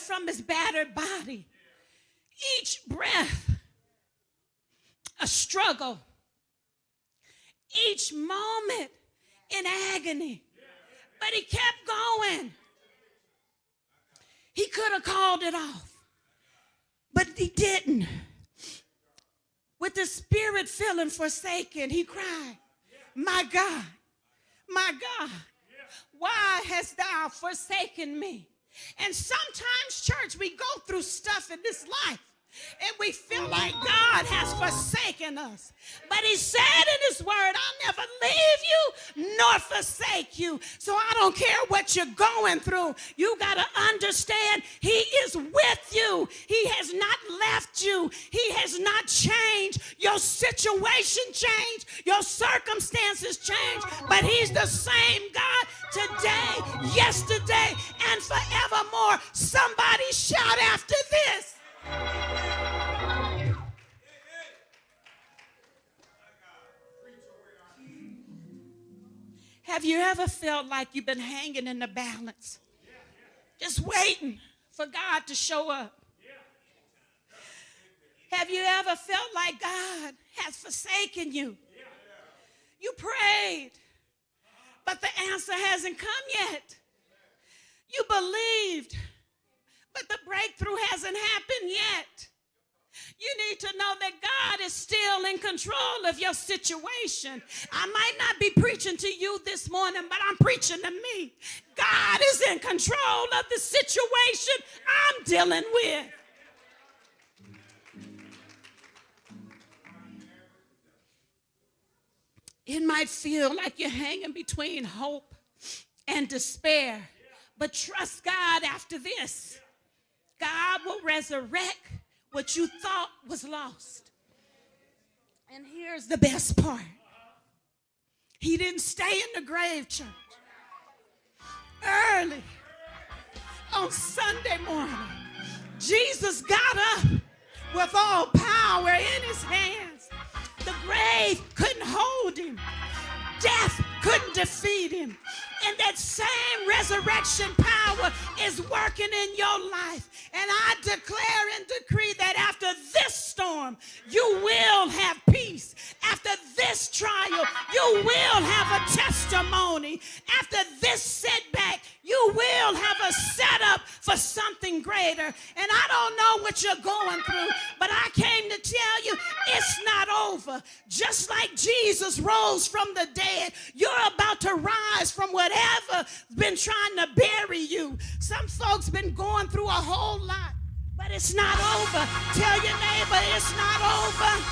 from his battered body. Each breath, a struggle. Each moment in agony. But he kept going. He could have called it off, but he didn't. With the spirit feeling forsaken, he cried, my God, why hast thou forsaken me? And sometimes, church, we go through stuff in this life, and we feel like God has forsaken us. But he said in his word, I'll never leave you nor forsake you. So I don't care what you're going through. You got to understand he is with you. He has not left you. He has not changed. Your situation changed. Your circumstances changed. But he's the same God today, yesterday, and forevermore. Somebody shout after this. Have you ever felt like you've been hanging in the balance, just waiting for God to show up? Have you ever felt like God has forsaken you? You prayed, but the answer hasn't come yet. You believed, but the breakthrough hasn't happened yet. You need to know that God is still in control of your situation. I might not be preaching to you this morning, but I'm preaching to me. God is in control of the situation I'm dealing with. It might feel like you're hanging between hope and despair, but trust God after this. God will resurrect what you thought was lost. And here's the best part. He didn't stay in the grave, church. Early on Sunday morning, Jesus got up with all power in his hands. The grave couldn't hold him. Death couldn't defeat him. And that same resurrection power is working in your life. And I declare and decree that after this storm, you will have peace. After this trial, you will have a testimony. After this setback, you will have a setup for something greater. And I don't know what you're going through, but I came to tell you it's not over. Just like Jesus rose from the dead, you're about to rise from whatever's been trying to bury you. Some folks been going through a whole lot, but it's not over. Tell your neighbor it's not over.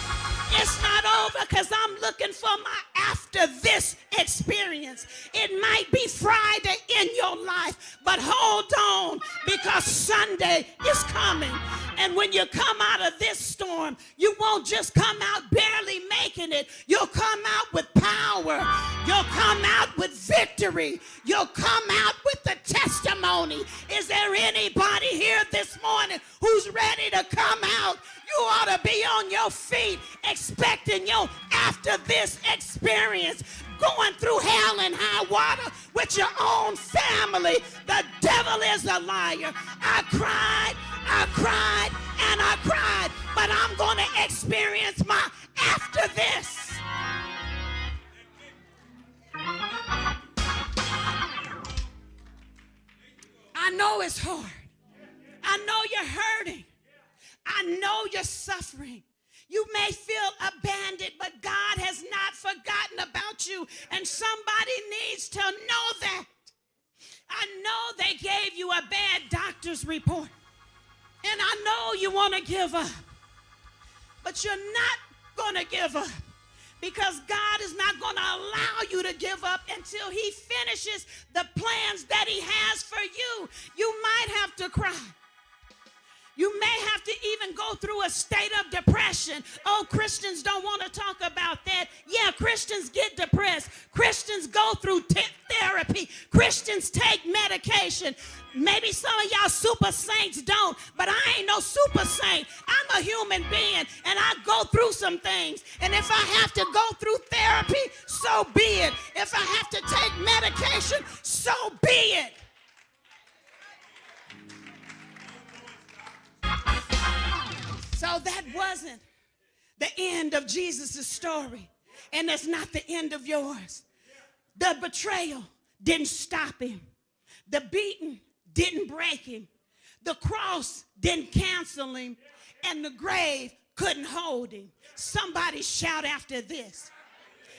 It's not over, because I'm looking for my after this experience. It might be Friday in your life, but hold on, because Sunday is coming. And when you come out of this storm, you won't just come out barely making it. You'll come out with power. You'll come out with victory. You'll come out with the testimony. Is there anybody here this morning who's ready to come out? You ought to be on your feet expecting your after this experience, going through hell and high water with your own family. The devil is a liar. I cried, and I cried, but I'm going to experience my after this. I know it's hard. I know you're hurting. I know you're suffering. You may feel abandoned, but God has not forgotten about you. And somebody needs to know that. I know they gave you a bad doctor's report. And I know you want to give up. But you're not going to give up, because God is not going to allow you to give up until he finishes the plans that he has for you. You might have to cry. You may have to even go through a state of depression. Oh, Christians don't want to talk about that. Yeah, Christians get depressed. Christians go through therapy. Christians take medication. Maybe some of y'all super saints don't, but I ain't no super saint. I'm a human being, and I go through some things. And if I have to go through therapy, so be it. If I have to take medication, so be it. that wasn't the end of Jesus' story. And that's not the end of yours. The betrayal didn't stop him. The beating didn't break him. The cross didn't cancel him. And the grave couldn't hold him. Somebody shout after this.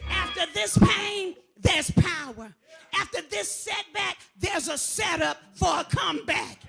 After this pain, there's power. After this setback, there's a setup for a comeback.